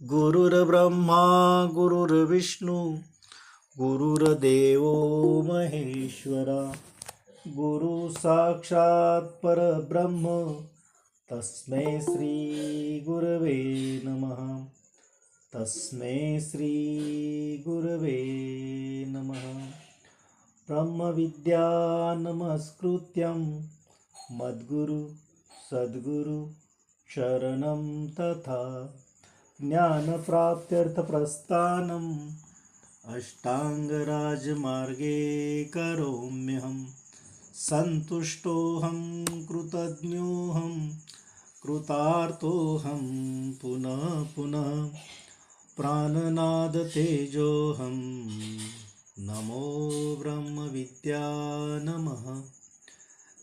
गुरुर्ब्रह्मा गुरुर्विष्णू गुरुर्देवो महेश्वरा गुरु साक्षात परब्रह्म तस्मै श्री गुरवे नमः. तस्मै श्री गुरवे नमः. ब्रह्मविद्या नमस्कृत्यं मद्गुरु सद्गुरु शरणं तथा ज्ञानप्राप्त्यर्थप्रस्थानम् अष्टाङ्गराजमार्गे करोम्यहं. सन्तुष्टोऽहं कृतज्ञोऽहं कृतार्थोऽहं पुनः पुनः प्राणनादतेजोऽहं. नमो ब्रह्मविद्या नमः.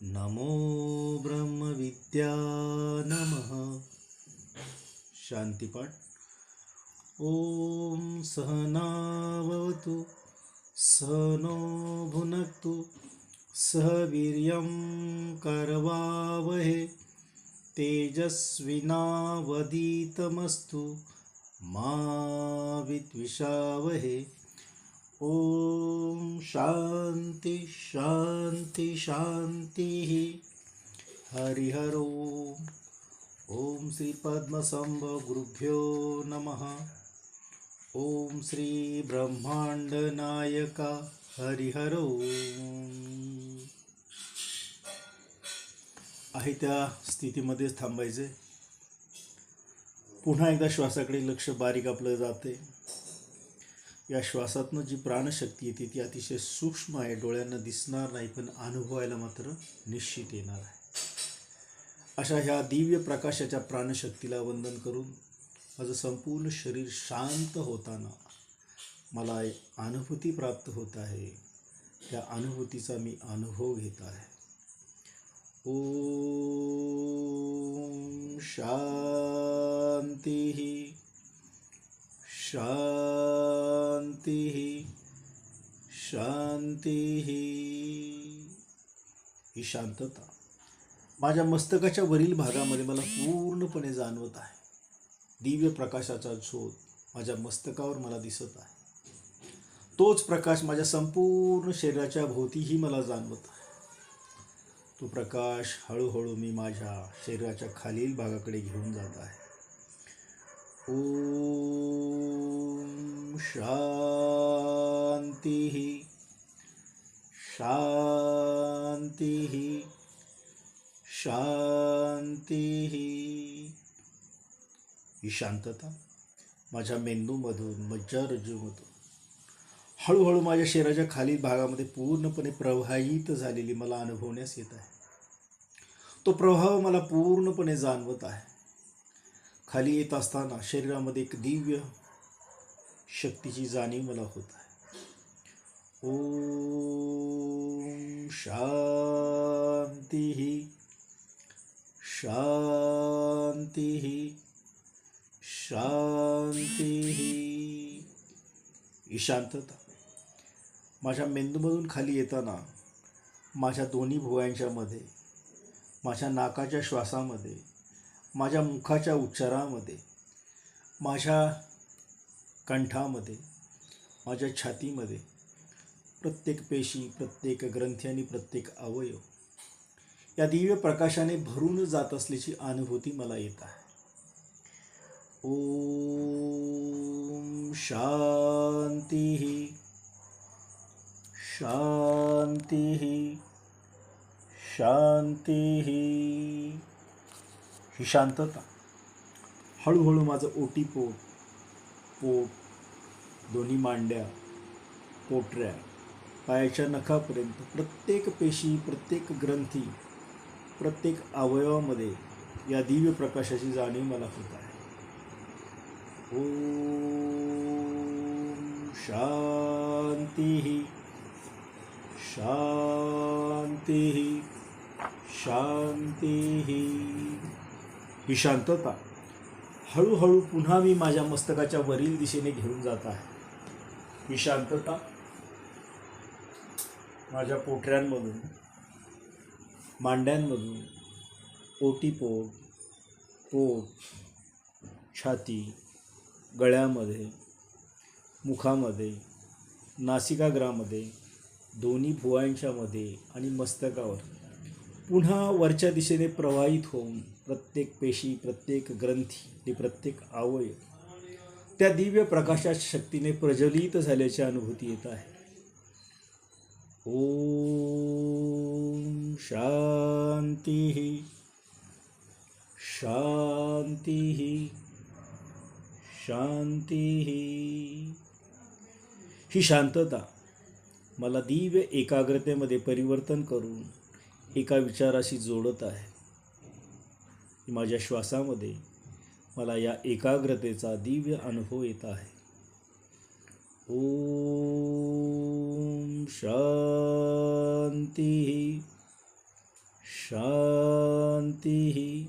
नमो ब्रह्मविद्या नमः. शांतिपाठ. ओम सहना भवतु सहनो भुनक्तु सह वीर्यं करवावहे तेजस्विनावधीतमस्तु मा विद्विषावहे. ओम शांति शांति शांति. हरिहर ओम. ओम श्री पद्मसंभव गुरुभ्यो नमः. ओम श्री ब्रह्मांड नायका हरिहर ओम. आहे त्या स्थितीमध्येच थांबायचे. पुन्हा एकदा श्वासाकडे लक्ष बारीक आपलं जाते. या श्वासातनं जी प्राणशक्ती येते ती अतिशय सूक्ष्म आहे, डोळ्यांना दिसणार नाही, पण अनुभवायला मात्र निश्चित येणार आहे. अशा ह्या दिव्य प्रकाशाच्या प्राणशक्तीला वंदन करून माझं संपूर्ण शरीर शांत होताना मला एक अनुभूती प्राप्त होत आहे. त्या अनुभूतीचा मी अनुभव घेत आहे. ओम शांती शांती शांती. ही शांतता माझ्या मस्तकाच्या वरील भागामध्ये मला पूर्णपणे जाणवत आहे. दिव्य प्रकाशाचा झोत माझ्या मस्तकावर मला दिसत आहे. तोच प्रकाश माझ्या संपूर्ण शरीराच्या भोवतीही मला जाणवत आहे. तो प्रकाश हळूहळू मी माझ्या शरीराच्या खालील भागाकडे घेऊन जात आहे. ओम शांती शांती शांती. ही शांतता माझ्या मेंदूमधून मज्जारज्जूमधून हळूहळू माझ्या शरीराच्या खालील भागामध्ये पूर्णपणे प्रवाहित झालेली मला अनुभवण्यास येत आहे. तो प्रभाव मला पूर्णपणे जाणवत आहे. खाली येत असताना शरीरामध्ये एक दिव्य शक्तीची जाणीव मला होत आहे. ओम शांती शांती शांती. ही शांतता माझ्या मेंदूमधून खाली येताना माझ्या दोन्ही भुवयांच्या मध्ये, माझ्या नाकाच्या श्वासामध्ये, माझ्या मुखाच्या उच्चारामध्ये, माझ्या कंठामध्ये, माझ्या छातीमध्ये प्रत्येक पेशी, प्रत्येक ग्रंथी आणि प्रत्येक अवयव या दिव्य प्रकाशाने भरून जात असल्याची अनुभूती मला येत आहे. ओम शांती शांती शांती. ही शांतता हळूहळू माझं ओटीपोट, पोट, दोन्ही मांड्या, पोटऱ्या, पायाच्या नखापर्यंत प्रत्येक पेशी, प्रत्येक ग्रंथी, प्रत्येक अवयवामध्ये या दिव्य प्रकाशाची जाणीव मला होत आहे. ओम शांती शांती शांती. ही शांतता हळूहळू पुन्हा मी माझ्या मस्तकाच्या वरील दिशेने घेऊन जात आहे. ही शांतता माझ्या पोटऱ्यांमधून, मांड्यांमधून, ओटीपोट, पोट, छाती, गळ्यामध्ये, मुखामध्ये, नासिकाग्रामध्ये, दोन्ही भुवयांच्या मध्ये आणि मस्तकावर पुन्हा वरच्या दिशेने प्रवाहित होऊन प्रत्येक पेशी, प्रत्येक ग्रंथी आणि प्रत्येक अवयव त्या दिव्य प्रकाशाच्या शक्तीने प्रज्वलित झाल्याची अनुभूती येत आहे. ओम शांती शांती शांती. ही शांतता मला दिव्य एकाग्रतेमध्ये परिवर्तन करून एका विचाराशी जोडत आहे. माझ्या श्वासामध्ये मला या एकाग्रतेचा दिव्य अनुभव येत आहे. ओम शांती शांती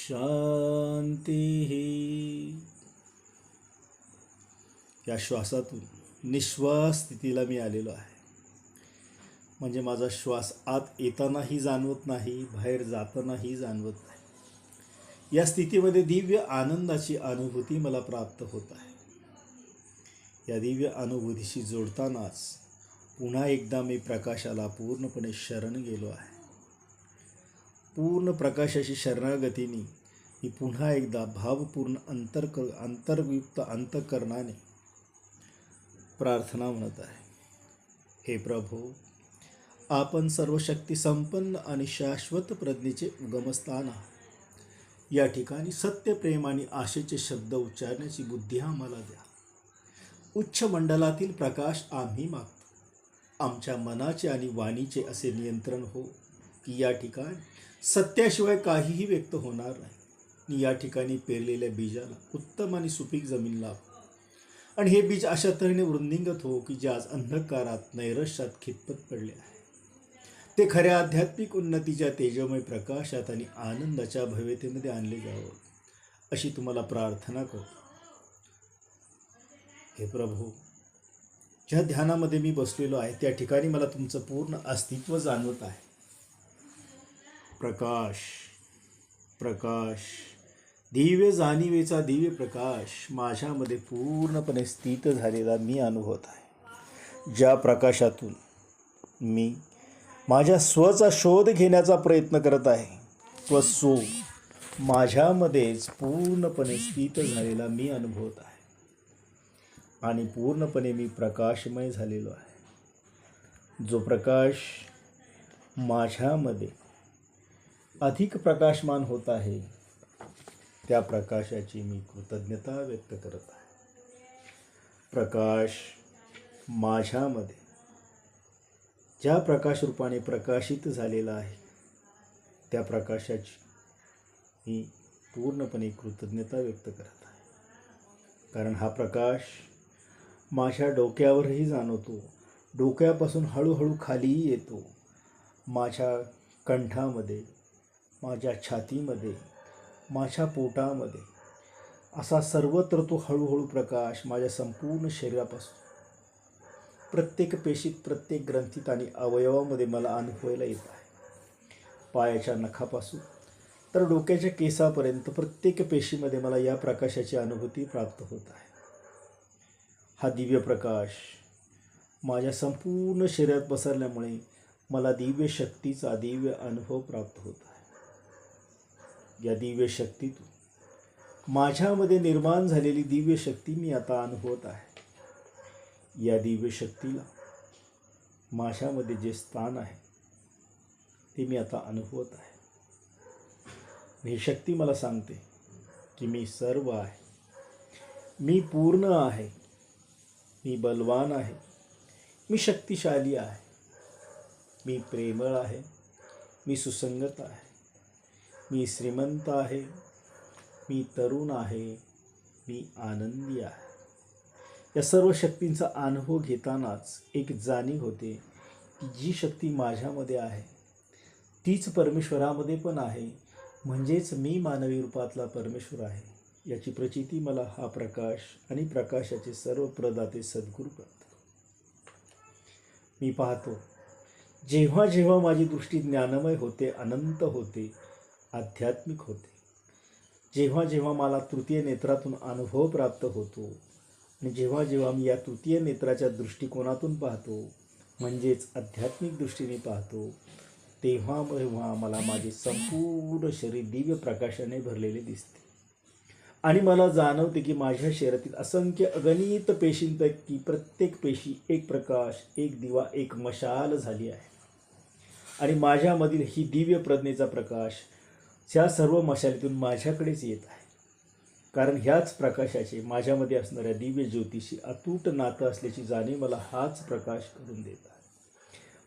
शांती. या श्वासातून निश्वास स्थितीला मी आलेलो आहे. म्हणजे माझा श्वास आत येतानाही जाणवत नाही, बाहेर जातानाही जाणवत नाही. या स्थितीमध्ये दिव्य आनंदाची अनुभूती मला प्राप्त होत आहे. या दिव्य अनुभूतीशी जोडतानाच पुन्हा एकदा मी प्रकाशाला पूर्णपणे शरण गेलो आहे. पूर्ण प्रकाशाची शरणागतीने मी पुन्हा एकदा भावपूर्ण अंतर्युक्त अंतःकरणाने प्रार्थना म्हणत आहे. हे प्रभू, आपण सर्वशक्ती संपन्न आणि शाश्वत प्रज्ञेचे उगमस्थान आहात. या ठिकाणी सत्य, प्रेम आणि आशेचे शब्द उच्चारण्याची बुद्धी आम्हाला द्या. उच्च मंडलातील प्रकाश आम्ही मागतो. आमच्या मनाचे आणि वाणीचे असे नियंत्रण हो की या ठिकाणी सत्याशिवाय काहीही व्यक्त होणार नाही. या ठिकाणी पेरलेल्या बीजाला उत्तम आणि सुपीक जमीन लाभ आणि हे बीज अशा तऱ्हेने वृद्धिंगत हो की जे आज अंधकारात, नैराश्यात खितपत पडले आहे, ते खऱ्या आध्यात्मिक उन्नतीच्या तेजोमय प्रकाशात आणि आनंदाच्या भव्यतेमध्ये आणले जावं, अशी तुम्हाला प्रार्थना करतो. हे प्रभू, ज्या ध्यानामध्ये मी बसलेलो आहे त्या ठिकाणी मला तुमचं पूर्ण अस्तित्व जाणवत आहे. प्रकाश प्रकाश, दिव्य जाणीवेचा दिव्य प्रकाश माझ्यामध्ये पूर्णपणे स्थित झालेला मी अनुभवत आहे. ज्या प्रकाशातून मी माझ्या स्वचा शोध घेण्याचा प्रयत्न करत आहे, तो सो माझ्यामध्येच पूर्णपणे स्थित झालेला मी अनुभवत आहे आणि पूर्णपणे मी प्रकाशमय झालेलो आहे. जो प्रकाश माझ्यामध्ये अधिक प्रकाशमान होत आहे, त्या प्रकाशाची मी कृतज्ञता व्यक्त करत आहे. प्रकाश माझ्यामध्ये ज्या प्रकाश रूपाने प्रकाशित झालेला आहे, त्या प्रकाशाची मी पूर्णपणे कृतज्ञता व्यक्त करत आहे. कारण हा प्रकाश माझ्या डोक्यावरही जाणवतो, डोक्यापासून हळूहळू खालीही येतो, माझ्या कंठामध्ये, माझ्या छातीमध्ये, माझ्या पोटामध्ये, असा सर्वत्र तो हळूहळू प्रकाश माझ्या संपूर्ण शरीरापासून प्रत्येक पेशीत, प्रत्येक ग्रंथीत आणि अवयवामध्ये मला अनुभवायला येत आहे. पायाच्या नखापासून तर डोक्याच्या केसापर्यंत प्रत्येक पेशीमध्ये मला या प्रकाशाची अनुभूती प्राप्त होत आहे. हा दिव्य प्रकाश माझ्या संपूर्ण शरीरात पसरल्यामुळे मला दिव्य शक्तीचा दिव्य अनुभव प्राप्त होत आहे. या दिव्य शक्तीतून माझ्यामध्ये निर्माण झालेली दिव्य शक्ती मी आता अनुभवत आहे. या दिव्य शक्तीला माझ्यामध्ये जे स्थान आहे ते मी आता अनुभवत आहे. ही शक्ती मला सांगते की मी सर्व आहे, मी पूर्ण आहे, मी बलवान आहे, मी शक्तिशाली आहे, मी प्रेमळ आहे, मी सुसंगत आहे, मी श्रीमंत आहे, मी तरुण आहे, मी आनंदी आहे. या सर्व शक्तींचा अनुभव घेतानाच एक जाणीव होते की जी शक्ती माझ्यामध्ये आहे तीच परमेश्वरामध्ये पण आहे, म्हणजेच मी मानवी रूपातला परमेश्वर आहे. याची प्रचिती मला हा प्रकाश आणि प्रकाशाचे सर्व प्रदाते सद्गुरू करतात. मी पाहतो, जेव्हा जेव्हा माझी दृष्टी ज्ञानमय होते, अनंत होते, आध्यात्मिक होते, जेव्हा जेव्हा मला तृतीय नेत्रातून अनुभव प्राप्त होतो आणि जेव्हा जेव्हा मी या तृतीय नेत्राच्या दृष्टिकोनातून पाहतो, म्हणजेच आध्यात्मिक दृष्टीने पाहतो, तेव्हा तेव्हा मला माझे संपूर्ण शरीर दिव्य प्रकाशाने भरलेले दिसते आणि मला जाणवते की माझ्या शरीरातील असंख्य अगणित पेशींपैकी प्रत्येक पेशी एक प्रकाश, एक दिवा, एक मशाल झाली आहे आणि माझ्यामधील ही दिव्य प्रज्ञेचा प्रकाश ह्या सर्व मशालीतून माझ्याकडेच येत आहे. कारण ह्याच प्रकाशाचे माझ्यामध्ये असणाऱ्या दिव्य ज्योतिषी अतूट नातं असल्याची जाणीव मला हाच प्रकाश करून देत आहे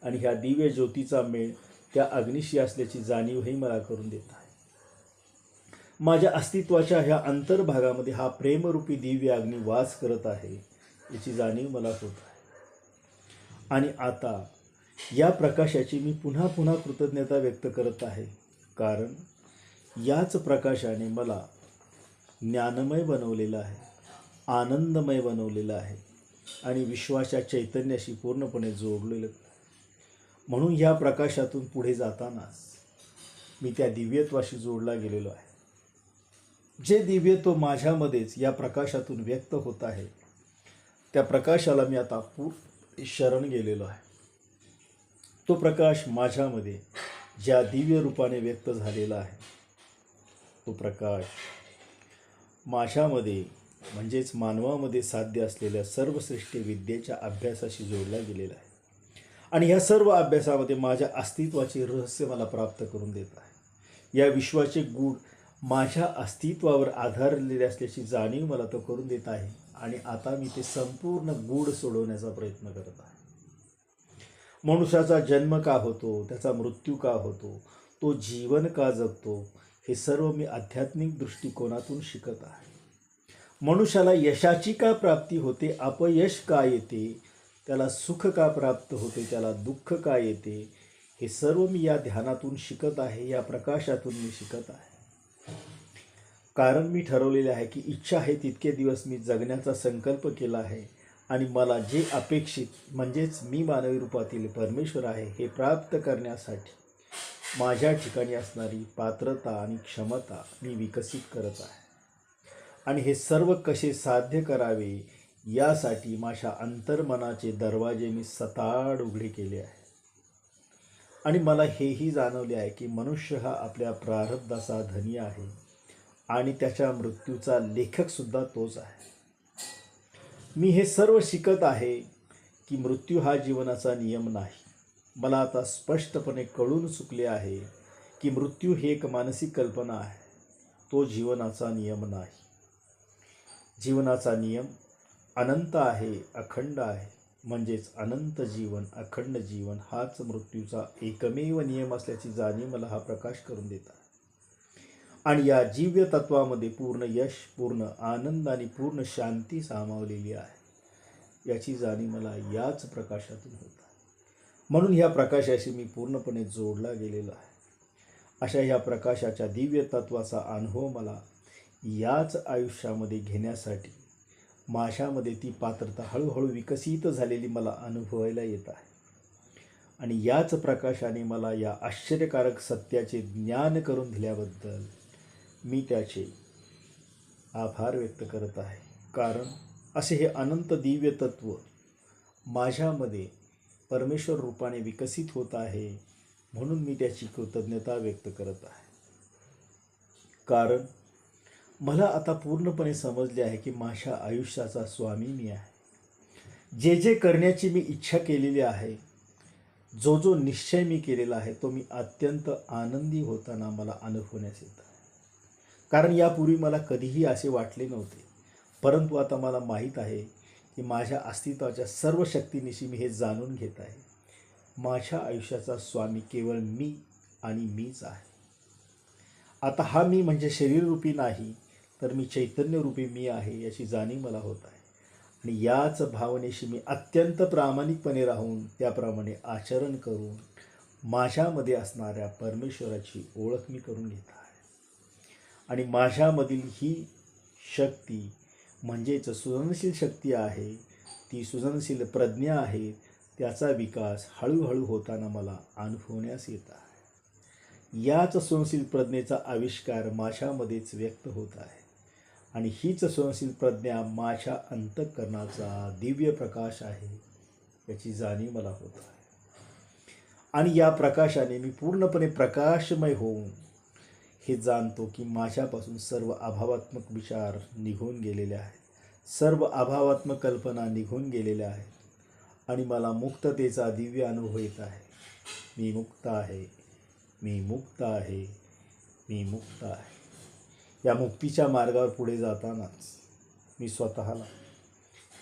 आणि ह्या दिव्य ज्योतीचा मेळ त्या अग्निशी असल्याची जाणीवही मला करून देत आहे. माझ्या अस्तित्वाच्या ह्या अंतर्भागामध्ये हा प्रेमरूपी दिव्य अग्नी वास करत आहे याची जाणीव मला होत आहे आणि आता या प्रकाशाची मी पुन्हा पुन्हा कृतज्ञता व्यक्त करत आहे. कारण याच प्रकाशाने मला ज्ञानमय बनवलेलं आहे, आनंदमय बनवलेलं आहे आणि विश्वाच्या चैतन्याशी पूर्णपणे जोडलेलं. म्हणून ह्या प्रकाशातून पुढे जातानाच मी त्या दिव्यत्वाशी जोडला गेलेलो आहे. जे दिव्यत्व माझ्यामध्येच या प्रकाशातून व्यक्त होत आहे त्या प्रकाशाला मी आता पूर्ण शरण गेलेलो आहे. तो प्रकाश माझ्यामध्ये ज्या दिव्य रूपाने व्यक्त झालेला आहे तो प्रकाश माझ्यामध्ये म्हणजेच मानवामध्ये साध्य असलेल्या सर्व श्रेष्ठ विद्येच्या अभ्यासाशी जोडला गेलेला आहे आणि ह्या सर्व अभ्यासामध्ये माझ्या अस्तित्वाचे रहस्य मला प्राप्त करून देत आहे. या विश्वाचे गूढ माझ्या अस्तित्वावर आधारलेले असल्याची जाणीव मला तो करून देत आहे आणि आता मी ते संपूर्ण गूढ सोडवण्याचा प्रयत्न करत आहे. मनुष्याचा जन्म का होतो, त्याचा मृत्यू का होतो, तो जीवन का जगतो, हे सर्व मी आध्यात्मिक दृष्टिकोनातून शिकत आहे. मनुष्याला यशाची का प्राप्ती होते, अपयश का येते, त्याला सुख का प्राप्त होते, त्याला दुःख का येते, हे सर्व मी या ध्यानातून शिकत आहे, या प्रकाशातून मी शिकत आहे. कारण मी ठरवलेले आहे की इच्छा आहे तितके दिवस मी जगण्याचा संकल्प केला आहे आणि मला जे अपेक्षित म्हणजेच मी मानवी रूपातील परमेश्वर आहे हे प्राप्त करण्यासाठी माझ्या ठिकाणी असणारी पात्रता आणि क्षमता मी विकसित करत आहे. आणि हे सर्व कसे साध्य करावे यासाठी माझ्या अंतर्मनाचे दरवाजे मी सताड उघडे केले आहे. आणि मला हेही जाणवले आहे की मनुष्य हा आपल्या प्रारब्धाचा धनी आहे आणि त्याच्या मृत्यूचा लेखकसुद्धा तोच आहे. मी हे सर्व शिकत आहे की मृत्यू हा जीवनाचा नियम नाही. मला आता स्पष्टपणे कळून चुकले आहे की मृत्यू ही एक मानसिक कल्पना आहे, तो जीवनाचा नियम नाही. जीवनाचा नियम अनंत आहे, अखंड आहे. म्हणजेच अनंत जीवन, अखंड जीवन हाच मृत्यूचा एकमेव नियम असल्याची जाणीव मला हा प्रकाश करून देत आहे. आणि या जीव्य तत्वामध्ये पूर्ण यश, पूर्ण आनंद आणि पूर्ण शांती सामावलेली आहे याची जाणीव मला याच प्रकाशातून होत आहे. म्हणून ह्या प्रकाशाशी मी पूर्णपणे जोडला गेलेलो आहे. अशा ह्या प्रकाशाच्या दिव्य तत्वाचा अनुभव मला याच आयुष्यामध्ये घेण्यासाठी माझ्यामध्ये ती पात्रता हळूहळू विकसित झालेली मला अनुभवायला येत आहे. आणि याच प्रकाशाने मला या आश्चर्यकारक सत्याचे ज्ञान करून दिल्याबद्दल मी त्याचे आभार व्यक्त करत आहे. कारण असे हे अनंत दिव्य तत्व माझ्यामध्ये परमेश्वर रूपाने विकसित होत आहे, म्हणून मी त्याची कृतज्ञता व्यक्त करत आहे. कारण मला आता पूर्णपणे समजले आहे की माझ्या आयुष्याचा स्वामी मी आहे. जे जे करण्याची मी इच्छा केलेली आहे, जो जो निश्चय मी केलेला आहे, तो मी अत्यंत आनंदी होताना मला अनुभवण्यास येत आहे. कारण यापूर्वी मला कधीही असे वाटले नव्हते, परंतु आता मला माहीत आहे की माझ्या अस्तित्वाच्या सर्व शक्तीनिशी मी हे जाणून घेत आहे. माझ्या आयुष्याचा स्वामी केवळ मी आणि मीच आहे. आता हा मी म्हणजे शरीररूपी नाही, तर मी चैतन्यरूपी मी आहे याची जाणीव मला होत आहे. आणि याच भावनेशी मी अत्यंत प्रामाणिकपणे राहून त्याप्रमाणे आचरण करून माझ्यामध्ये असणाऱ्या परमेश्वराची ओळख मी करून घेत आहे. आणि माझ्यामधील ही शक्ती म्हणजेच सृजनशील शक्ती आहे, ती सृजनशील प्रज्ञा आहे, त्याचा विकास हळूहळू होताना मला अनुभवण्यास येत आहे. याच स्वयंशील प्रज्ञेचा आविष्कार माझ्यामध्येच व्यक्त होत आहे आणि हीच स्वयंशील प्रज्ञा माझ्या अंतःकरणाचा दिव्य प्रकाश आहे याची जाणीव मला होत आहे. आणि या प्रकाशाने मी पूर्णपणे प्रकाशमय होऊन हे जाणतो की माझ्यापासून सर्व अभावात्मक विचार निघून गेलेले आहेत, सर्व अभावात्मक कल्पना निघून गेलेल्या आहेत आणि मला मुक्ततेचा दिव्य अनुभव येत आहे. मी मुक्त आहे, मी मुक्त आहे, मी मुक्त आहे. या मुक्तीच्या मार्गावर पुढे जातानाच मी स्वतःला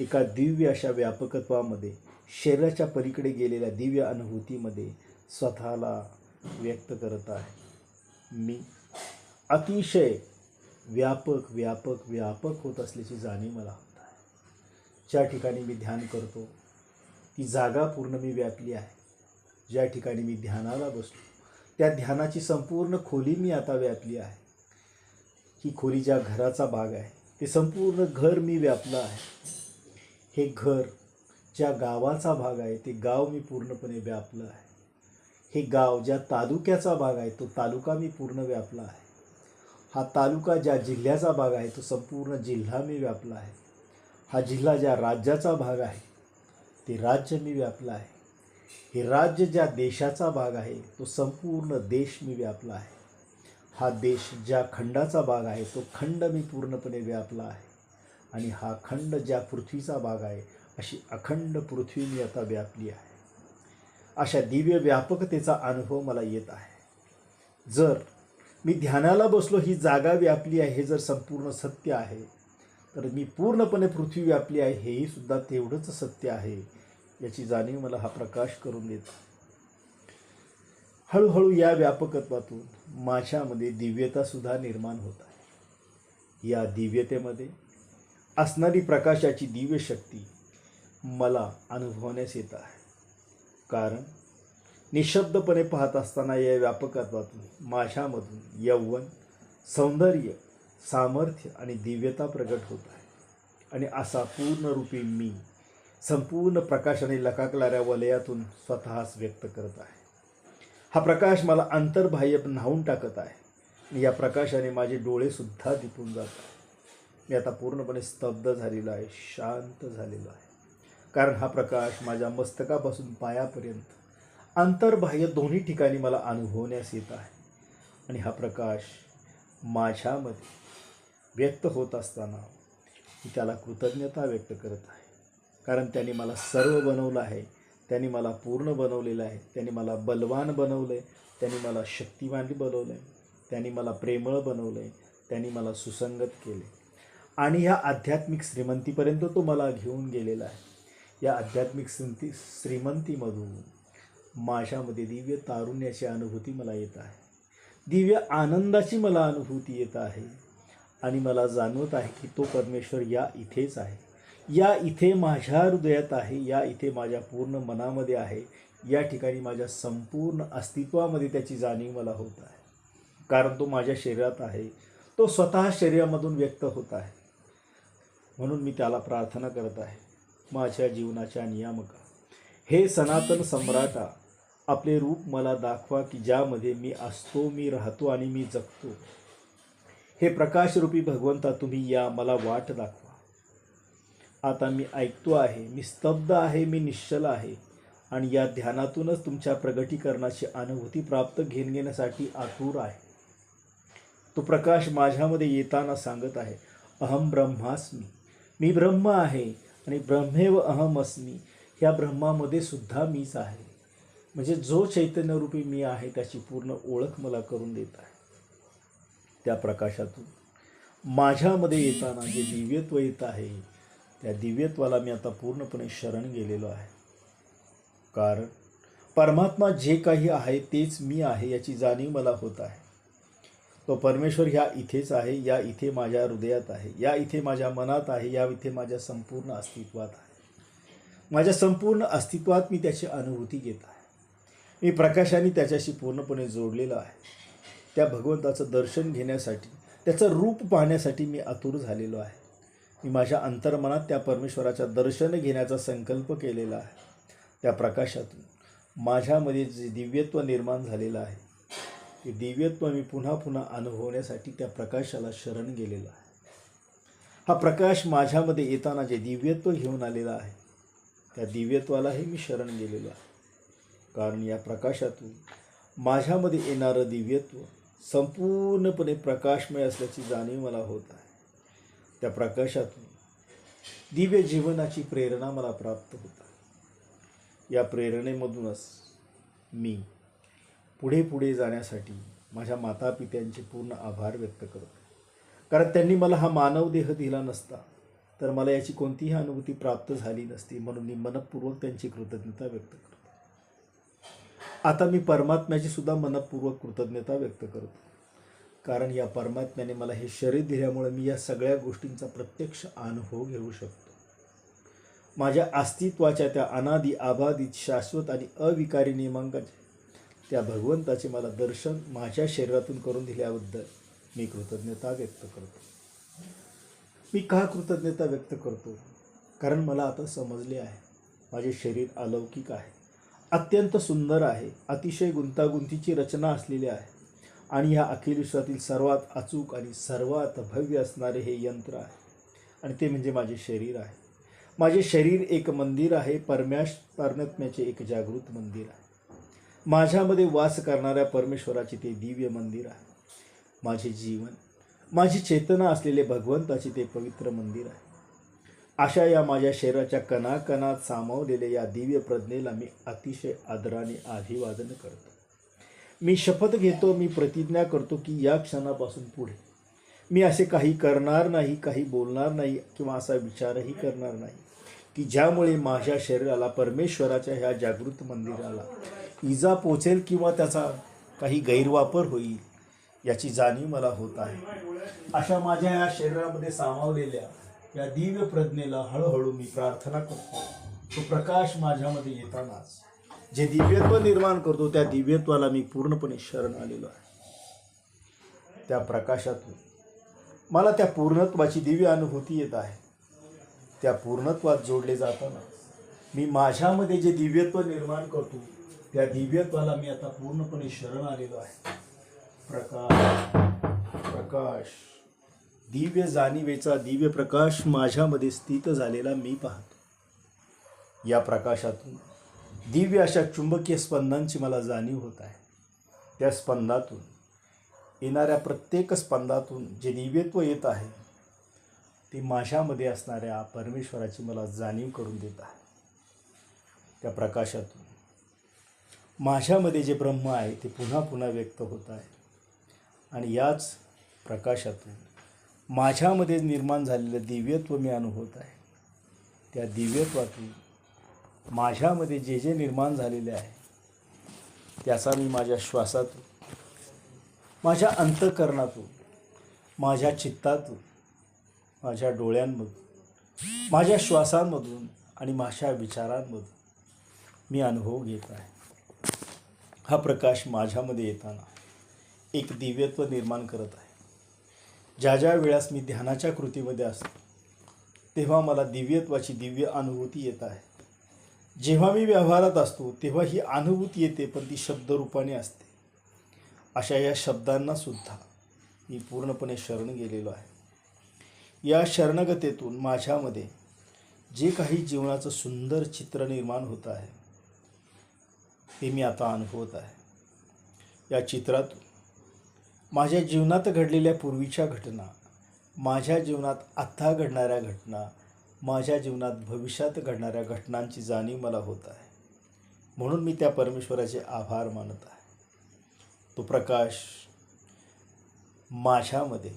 एका दिव्य अशा व्यापकत्वामध्ये, शरीराच्या पलीकडे गेलेल्या दिव्य अनुभूतीमध्ये स्वतःला व्यक्त करत आहे. मी अतिशय व्यापक व्यापक व्यापक होत असल्याची जाणीव मला होत आहे. ज्या ठिकाणी मी ध्यान करतो ती जागा पूर्ण मी व्यापली आहे. ज्या ठिकाणी मी ध्यानाला बसलो त्या ध्यानाची संपूर्ण खोली मी आता व्यापली आहे. ही खोली ज्या घराचा भाग आहे ते संपूर्ण घर मी व्यापलं आहे. हे घर ज्या गावाचा भाग आहे ते गाव मी पूर्णपणे व्यापलं आहे. हे गाव ज्या तालुक्याचा भाग आहे तो तालुका मी पूर्ण व्यापला आहे. हा तालुका ज्या जिल्ह्याचा भाग आहे तो संपूर्ण जिल्हा मी व्यापला आहे. हा जिल्हा ज्या राज्याचा भाग आहे ते राज्य मी व्यापला आहे. हे राज्य ज्या देशाचा भाग आहे तो संपूर्ण देश मी व्यापला आहे. हा देश ज्या खंडाचा भाग आहे तो खंड मी पूर्णपणे व्यापला आहे. आणि हा खंड ज्या पृथ्वीचा भाग आहे अशी अखंड पृथ्वी मी आता व्यापली आहे. अशा दिव्य व्यापकतेचा अनुभव मला येत आहे. जर मी ध्यानाला बसलो ही जागा व्यापली आहे हे जर संपूर्ण सत्य आहे तर मी पूर्णपणे पृथ्वी व्यापली आहे हेही सुद्धा तेवढंच सत्य आहे याची जाणीव मला हा प्रकाश करून देतो. हळूहळू या व्यापकत्वातून माझ्यामध्ये दिव्यतासुद्धा निर्माण होत आहे. या दिव्यतेमध्ये असणारी प्रकाशाची दिव्य शक्ती मला अनुभवण्यास येत आहे. कारण निशब्दपणे पाहत असताना या व्यापकत्वातून माझ्यामधून यौवन, सौंदर्य, सामर्थ्य आणि दिव्यता प्रगट होत आहे. आणि असा पूर्णरूपी मी संपूर्ण प्रकाशाने लकाकणाऱ्या वलयातून स्वतःच व्यक्त करत आहे. हा प्रकाश मला अंतर्बाह्य न्हावून टाकत आहे. आणि या प्रकाशाने माझे डोळेसुद्धा दिपून जात आहेत. मी आता पूर्णपणे स्तब्ध झालेलो आहे, शांत झालेलो आहे. कारण हा प्रकाश माझ्या मस्तकापासून पायापर्यंत अंतर्बाह्य दोन्ही ठिकाणी मला अनुभवण्यास येत आहे. आणि हा प्रकाश माझ्यामध्ये व्यक्त होत असताना मी त्याला कृतज्ञता व्यक्त करत आहे. कारण त्याने मला सर्व बनवलं आहे, त्याने मला पूर्ण बनवलेलं आहे, त्याने मला बलवान बनवलं आहे, त्याने मला शक्तिमान बनवलं आहे, त्याने मला प्रेमळ बनवलं आहे, त्याने मला सुसंगत केले आणि ह्या आध्यात्मिक श्रीमंतीपर्यंत तो मला घेऊन गेलेला आहे. या आध्यात्मिक श्रीमंतीमधून माझ्यामध्ये दिव्य तारुण्याची अनुभूती मला येत आहे. दिव्य आनंदाची मला अनुभूती येत आहे. आणि मला जाणवत आहे की तो परमेश्वर या इथेच आहे, या इथे माझ्या हृदयात आहे, या इथे माझ्या पूर्ण मनामध्ये आहे. या ठिकाणी माझ्या संपूर्ण अस्तित्वामध्ये त्याची जाणीव मला होत आहे. कारण तो माझ्या शरीरात आहे, तो स्वतः शरीरामधून व्यक्त होत आहे. म्हणून मी त्याला प्रार्थना करत आहे, माझ्या जीवनाच्या नियामका, हे सनातन सम्राटा, आपले रूप मला दाखवा की ज्यामध्ये मी असतो, मी राहतो आणि मी जगतो. हे प्रकाशरूपी भगवंता, तुम्ही या मला वाट दाखवा. आता मी ऐकतो आहे, मी स्तब्ध आहे, मी निश्चल आहे आणि या ध्यानातूनच तुमच्या प्रगटीकरणाची अनुभूती प्राप्त घेण्यासाठी आतुर आहे. तो प्रकाश माझ्यामध्ये येताना सांगत आहे, अहम ब्रह्मास्मी, मी ब्रह्म आहे आणि ब्रह्मेव अहम अस्मी, ह्या ब्रह्मामध्ये सुद्धा मीच आहे. म्हणजे जो चैतन्यरूपी मी आहे त्याची पूर्ण ओळख मला करून देत आहे. त्या प्रकाशातून माझ्यामध्ये येताना जे दिव्यत्व येत आहे त्या दिव्यत्वाला मी आता पूर्णपणे शरण गेलेलो आहे. कारण परमात्मा जे काही आहे तेच मी आहे याची जाणीव मला होत आहे. तो परमेश्वर ह्या इथेच आहे, या इथे माझ्या हृदयात आहे, या इथे माझ्या मनात आहे, या इथे माझ्या संपूर्ण अस्तित्वात आहे. माझ्या संपूर्ण अस्तित्वात मी त्याची अनुभूती घेत आहे. मी प्रकाशाने त्याच्याशी पूर्णपणे जोडलेलं आहे. त्या भगवंताचं दर्शन घेण्यासाठी, त्याचं रूप पाहण्यासाठी मी आतुर झालेलो आहे. मी माझ्या अंतर्मनात त्या परमेश्वराचं दर्शन घेण्याचा संकल्प केलेला आहे. त्या प्रकाशातून माझ्यामध्ये जे दिव्यत्व निर्माण झालेलं आहे ते दिव्यत्व मी पुन्हा पुन्हा अनुभवण्यासाठी त्या प्रकाशाला शरण गेलेलो आहे. हा प्रकाश माझ्यामध्ये येताना जे दिव्यत्व घेऊन आलेला आहे त्या दिव्यत्वालाही मी शरण गेलेलो आहे. कारण या प्रकाशातून माझ्यामध्ये येणारं दिव्यत्व संपूर्णपणे प्रकाशमय असल्याची जाणीव मला होत आहे. त्या प्रकाशातून दिव्य जीवनाची प्रेरणा मला प्राप्त होत आहे. या प्रेरणेमधूनच मी पुढे जाण्यासाठी माझ्या मातापित्यांचे पूर्ण आभार व्यक्त करतो. कारण त्यांनी मला हा मानव देह दिला नसता तर मला याची कोणतीही अनुभूती प्राप्त झाली नसती. म्हणून मी मनपूर्वक त्यांची कृतज्ञता व्यक्त करतो. आता मी परमात्म्याची सुद्धा मनपूर्वक कृतज्ञता व्यक्त करतो. कारण या परमात्म्याने मला हे शरीर दिल्यामुळे मी या सगळ्या गोष्टींचा प्रत्यक्ष अनुभव घेऊ शकतो. माझ्या अस्तित्वाच्या त्या अनादि आबाधित शाश्वत आणि अविकारी नियमांकाचे त्या भगवंताचे मला दर्शन माझ्या शरीरातून करून दिल्याबद्दल मी कृतज्ञता व्यक्त करतो. मी का कृतज्ञता व्यक्त करतो? कारण मला आता समजले आहे माझे शरीर अलौकिक आहे, अत्यंत सुंदर आहे, अतिशय गुंतागुंतीची रचना असलेली आहे आणि ह्या अखिल विश्वातील सर्वात अचूक आणि सर्वात भव्य असणारे हे यंत्र आहे आणि ते म्हणजे माझे शरीर आहे. माझे शरीर एक मंदिर आहे, परमात्म्याचे एक जागृत मंदिर आहे. माझ्यामध्ये वास करणाऱ्या परमेश्वराचे ते दिव्य मंदिर आहे. माझे जीवन, माझी चेतना असलेले भगवंताचे ते पवित्र मंदिर आहे. अशा या माझ्या शरीराच्या कणाकणात सामावलेल्या या दिव्य प्रज्ञेला मी अतिशय आदराने अभिवादन करतो. मी शपथ घेतो, मी प्रतिज्ञा करतो की या क्षणापासून पुढे मी असे काही करणार नाही, काही बोलणार नाही किंवा असा विचारही करणार नाही की ज्यामुळे माझ्या शरीराला परमेश्वराच्या ह्या जागृत मंदिराला इजा पोचेल किंवा त्याचा काही गैरवापर होईल याची जाणीव मला होत आहे. अशा माझ्या या शरीरामध्ये सामावलेल्या या दिव्य प्रज्ञेला हळूहळू मी प्रार्थना करतो. तो प्रकाश माझ्यामध्ये येतानाच जे दिव्यत्व निर्माण करतो त्या दिव्यत्वाला मी पूर्णपणे शरण आलेलो आहे. त्या प्रकाशातून मला त्या पूर्णत्वाची दिव्य अनुभूती येत आहे. त्या पूर्णत्वात जोडले जाताना मी माझ्यामध्ये जे दिव्यत्व निर्माण करतो त्या दिव्यत्वाला मी आता पूर्णपणे शरण आलेलो आहे. प्रकाश दिव्य जाणीवेचा दिव्य प्रकाश माझ्यामध्ये स्थित झालेला मी पाहतो. या प्रकाशातून दिव्य अशा चुंबकीय स्पंदांची मला जाणीव होत आहे. त्या स्पंदातून येणाऱ्या प्रत्येक स्पंदातून जे दिव्यत्व येत आहे ते माझ्यामध्ये असणाऱ्या परमेश्वराची मला जाणीव करून देत आहे. त्या प्रकाशातून माझ्यामध्ये जे ब्रह्म आहे ते पुन्हा पुन्हा व्यक्त होत आहे आणि याच प्रकाशातून माझ्यामध्ये निर्माण झालेलं दिव्यत्व मी अनुभवत आहे. त्या दिव्यत्वातून माझ्यामध्ये जे जे निर्माण झालेले आहे त्याचा मी माझ्या श्वासातून, माझ्या अंतःकरणातून, माझ्या चित्तातून, माझ्या डोळ्यांमधून, माझ्या श्वासांमधून आणि माझ्या विचारांमधून मी अनुभव घेत आहे. हा प्रकाश माझ्यामध्ये येताना एक दिव्यत्व निर्माण करत आहे. ज्या ज्या वेळेस मी ध्यानाच्या कृतीमध्ये असतो तेव्हा मला दिव्यत्वाची दिव्य अनुभूती येत आहे. जेव्हा मी व्यवहारात असतो तेव्हा ही अनुभूती येते, पण ती शब्दरूपाने असते. अशा या शब्दांना सुद्धा मी पूर्णपणे शरण गेलेलो आहे. या शरणगतेतून माझ्यामध्ये जे काही जीवनाचं सुंदर चित्र निर्माण होत आहे ते मी आता अनुभवत आहे. या चित्रातून माझ्या जीवनात घडलेल्या पूर्वीच्या घटना, माझ्या जीवनात आत्ता घडणाऱ्या घटना, माझ्या जीवनात भविष्यात घडणाऱ्या घटनांची जाणीव मला होत आहे. म्हणून मी त्या परमेश्वराचे आभार मानत आहे. तो प्रकाश माझ्यामध्ये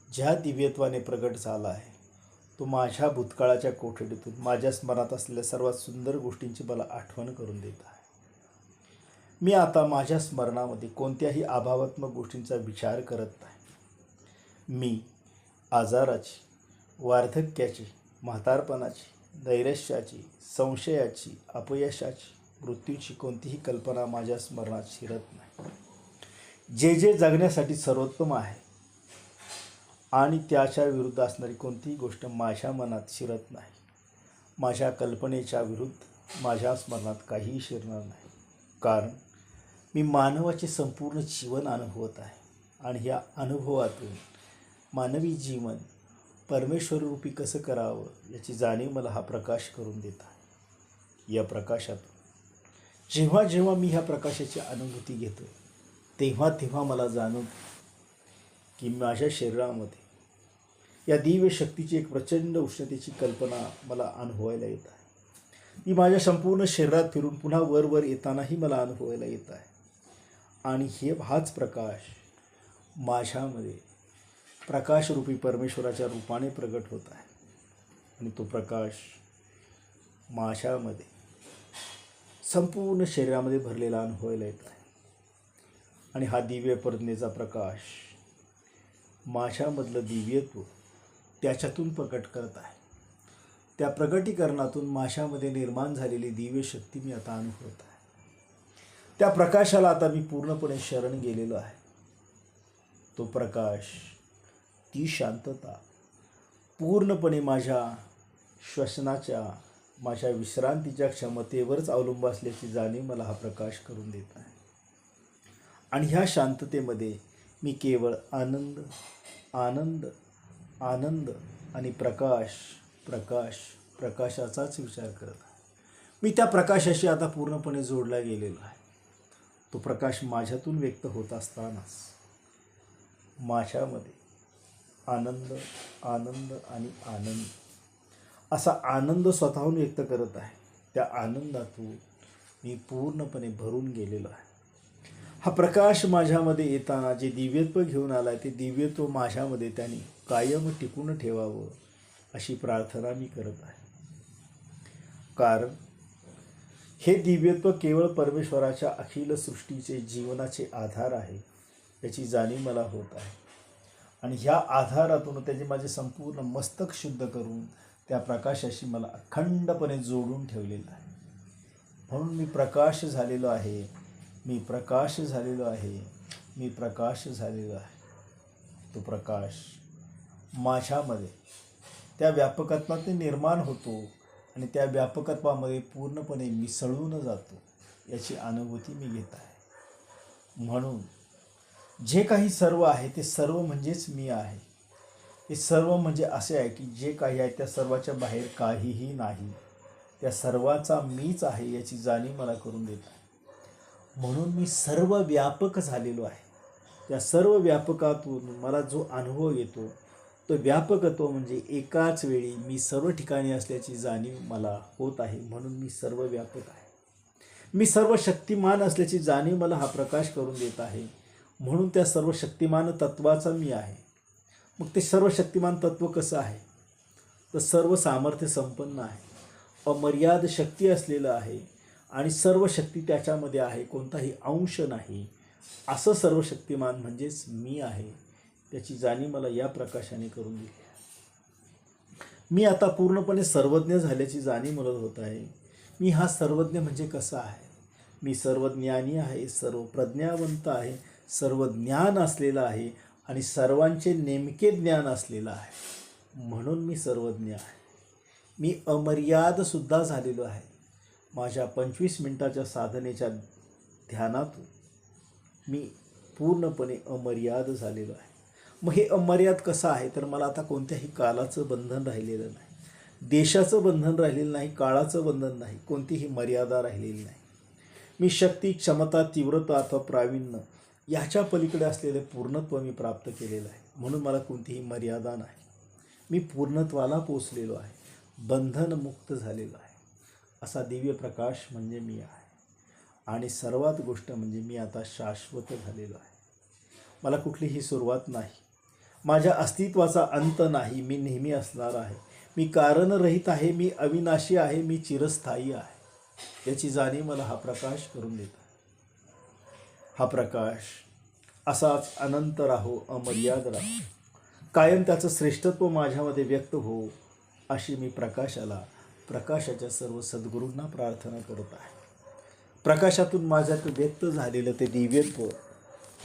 ज्या दिव्यत्वाने प्रगट झाला आहे तो माझ्या भूतकाळाच्या कोठडीतून माझ्या स्मरणात असलेल्या सर्वात सुंदर गोष्टींची मला आठवण करून देत आहे. मी आता माझ्या स्मरणामध्ये कोणत्याही अभावात्मक गोष्टींचा विचार करत नाही. मी आजाराची, वार्धक्याची, म्हातारपणाची, नैराश्याची, संशयाची, अपयशाची, मृत्यूची कोणतीही कल्पना माझ्या स्मरणात शिरत नाही. जे जे जगण्यासाठी सर्वोत्तम आहे आणि त्याच्या विरुद्ध असणारी कोणतीही गोष्ट माझ्या मनात शिरत नाही. माझ्या कल्पनेच्या विरुद्ध माझ्या स्मरणात काहीही शिरणार नाही. कारण मी मानवाचे संपूर्ण जीवन अनुभवत आहे आणि या अनुभवातून मानवी जीवन परमेश्वररूपी कसं करावं याची जाणीव मला हा प्रकाश करून देत आहे. या प्रकाशातून जेव्हा जेव्हा मी ह्या प्रकाशाची अनुभूती घेतो तेव्हा तेव्हा मला जाणवतं की माझ्या शरीरामध्ये या दिव्य शक्तीची एक प्रचंड उष्णतेची कल्पना मला अनुभवायला येत आहे. ती माझ्या संपूर्ण शरीरात फिरून पुन्हा वर येतानाही मला अनुभवायला येत आहे. आणि हाच प्रकाश माझ्यामध्ये प्रकाशरूपी परमेश्वराच्या रूपाने प्रगट होत आहे. आणि तो प्रकाश माझ्यामध्ये संपूर्ण शरीरामध्ये भरलेला अनुभवायला येत आहे. आणि हा दिव्य प्रज्ञेचा प्रकाश माझ्यामधलं दिव्यत्व त्याच्यातून प्रकट करत आहे. त्या प्रगटीकरणातून माझ्यामध्ये निर्माण झालेली दिव्य शक्ती मी आता अनुभवत आहे. त्या प्रकाशाला आता मी पूर्णपणे शरण गेलेलो आहे. तो प्रकाश, ती शांतता पूर्णपणे माझ्या श्वसनाच्या, माझ्या विश्रांतीच्या क्षमतेवरच अवलंबून असल्याची जाणीव मला हा प्रकाश करून देत आहे. आणि ह्या शांततेमध्ये मी केवळ आनंद आनंद आनंद आणि प्रकाश प्रकाश प्रकाशाचाच विचार करत आहे. मी त्या प्रकाशाशी आता पूर्णपणे जोडला गेलेलो आहे. तो प्रकाश माझ्यातून व्यक्त होत असतानाच माझ्यामध्ये आनंद आनंद आणि आनंद असा आनंद स्वतःहून व्यक्त करत आहे. त्या आनंदातून मी पूर्णपणे भरून गेलेलो आहे. हा प्रकाश माझ्यामध्ये येताना जे दिव्यत्व घेऊन आला आहे ते दिव्यत्व माझ्यामध्ये त्याने कायम टिकून ठेवावं अशी प्रार्थना मी करत आहे. कारण हे दिव्यत्व केवळ परमेश्वराच्या अखिल सृष्टीचे जीवनाचे आधार आहे याची जाणीव मला होत आहे. आणि ह्या आधारातून त्याचे माझे संपूर्ण मस्तक शुद्ध करून त्या प्रकाशाशी मला अखंडपणे जोडून ठेवलेलं आहे. म्हणून मी प्रकाश झालेलो आहे, मी प्रकाश झालेलो आहे, मी प्रकाश झालेलो आहे. तो प्रकाश माझ्यामध्ये त्या व्यापकत्वाने निर्माण होतो आणि त्या व्यापकत्वामध्ये पूर्णपणे मिसळून जातो याची अनुभूती मी घेत आहे. म्हणून जे काही सर्व आहे ते सर्व म्हणजेच मी आहे. हे सर्व म्हणजे असे आहे की जे काही आहे त्या सर्वाच्या बाहेर काहीही नाही. त्या सर्वाचा मीच आहे याची जाणीव मला करून देत आहे. म्हणून मी सर्व व्यापक झालेलो आहे. त्या सर्व व्यापकातून मला जो अनुभव येतो तो व्यापकत्व म्हणजे एकाच वेळी मी सर्व ठिकाणी असल्याची जाणीव मला होत आहे. म्हणून मी सर्व व्यापक आहे. मी सर्व शक्तिमान असल्याची जाणीव मला हा प्रकाश करून देत आहे. म्हणून त्या सर्व शक्तिमान तत्वाचा मी आहे. मग ते सर्व शक्तिमान तत्व कसं आहे तर सर्व सामर्थ्य संपन्न आहे, अमर्याद शक्ती असलेलं आहे आणि सर्व शक्ती त्याच्यामध्ये आहे, कोणताही अंश नाही. असं सर्व शक्तिमान म्हणजेच मी आहे त्याची जाणीव मला या प्रकाशाने करून दिली. मी आता पूर्णपणे सर्वज्ञ झाल्याची जाणीव मला होत आहे. मी हा सर्वज्ञ म्हणजे कसा आहे? मी सर्वज्ञानी आहे, सर्व प्रज्ञावंत आहे, सर्व ज्ञान असलेलं आहे आणि सर्वांचे नेमके ज्ञान असलेलं आहे. म्हणून मी सर्वज्ञ आहे. मी अमर्यादसुद्धा झालेलो आहे. माझ्या 25 मिनिटाच्या साधनेच्या ध्यानातून मी पूर्णपणे अमर्याद झालेलो आहे. मग हे अमर्याद कसं आहे तर मला आता कोणत्याही कालाचं बंधन राहिलेलं नाही, देशाचं बंधन राहिलेलं नाही, काळाचं बंधन नाही, कोणतीही मर्यादा राहिलेली नाही. मी शक्ती, क्षमता, तीव्रता अथवा प्रावीण्य याच्या पलीकडे असलेले पूर्णत्व मी प्राप्त केलेलं आहे. म्हणून मला कोणतीही मर्यादा नाही. मी पूर्णत्वाला पोचलेलो आहे, बंधनमुक्त झालेलो आहे. असा दिव्य प्रकाश म्हणजे मी आहे. आणि सर्वात गोष्ट म्हणजे मी आता शाश्वत झालेलो आहे. मला कुठलीही सुरुवात नाही, माझ्या अस्तित्वाचा अंत नाही. मी नेहमी असणार आहे. मी कारणरहित आहे, मी अविनाशी आहे, मी चिरस्थायी आहे याची जाणीव मला हा प्रकाश करून देतो. हा प्रकाश असाच अनंत राहो, अमर्याद राहो, कायम त्याचं श्रेष्ठत्व माझ्यामध्ये व्यक्त हो अशी मी प्रकाशाच्या सर्व सद्गुरूंना प्रार्थना करत आहे. प्रकाशातून माझ्यात व्यक्त झालेलं ते दिव्यत्व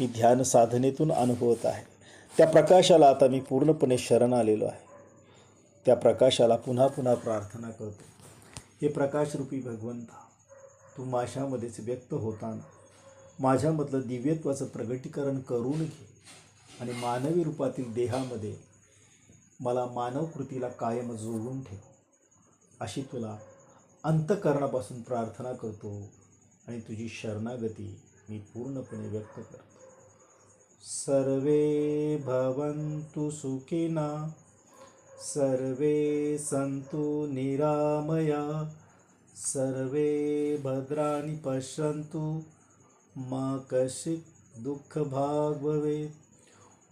मी ध्यान साधनेतून अनुभवत आहे. त्या प्रकाशाला आता मी पूर्णपणे शरण आलेलो आहे. त्या प्रकाशाला पुन्हा पुन्हा प्रार्थना करतो, हे प्रकाशरूपी भगवंता, तू माझ्यामध्येच व्यक्त होताना माझ्यामधलं दिव्यत्वाचं प्रगटीकरण करून घे आणि मानवी रूपातील देहामध्ये मला मानव कृतीला कायम जोडून ठेव, अशी तुला अंतःकरणापासून प्रार्थना करतो आणि तुझी शरणागती मी पूर्णपणे व्यक्त करतो. सर्वे भवन्तु सुखिनः, सर्वे सन्तु निरामया, सर्वे भद्राणि पश्यन्तु मा कश्चित् दुःखभाग् भवेत्.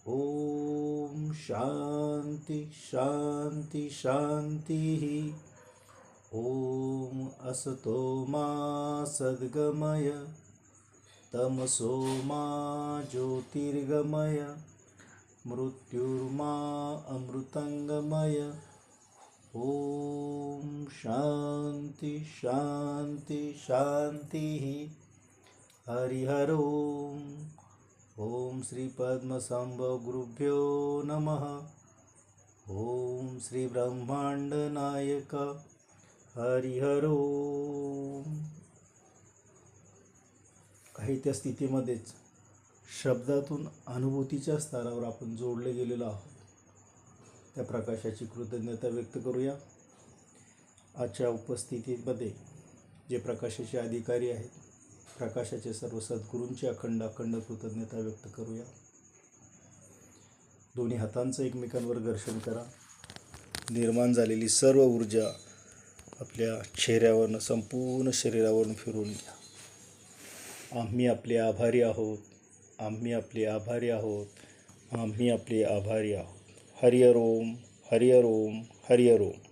ओम शांती शांती शांती. ओम असतो मा सद्गमय, तमसो मा ज्योतिर्गमय, मृत्युर्मा अमृतंगमय. ओम शांती शांती शांती. हरिहर ओम. ओम श्री पद्मसंभव गुरुभ्यो नमः. ओम श्री ब्रह्मांड नायक. हरिहर ओम. काही त्या स्थितीमध्येच शब्दातून अनुभूतीच्या स्तरावर आपण जोडले गेलेलो आहोत. त्या प्रकाशाची कृतज्ञता व्यक्त करूया. आजच्या उपस्थितीमध्ये जे प्रकाशाचे अधिकारी आहेत, प्रकाशाचे सर्व सद्गुरूंची अखंड कृतज्ञता व्यक्त करूया. दोन्ही हातांचं एकमेकांवर घर्षण करा. निर्माण झालेली सर्व ऊर्जा आपल्या चेहऱ्यावरनं संपूर्ण शरीरावरून फिरून घ्या. आम्ही आपले आभारी आहोत, आम्ही आपले आभारी आहोत, आम्ही आपले आभारी आहोत. हरिहर ओम, हरिहर ओम, हरिहर ओम.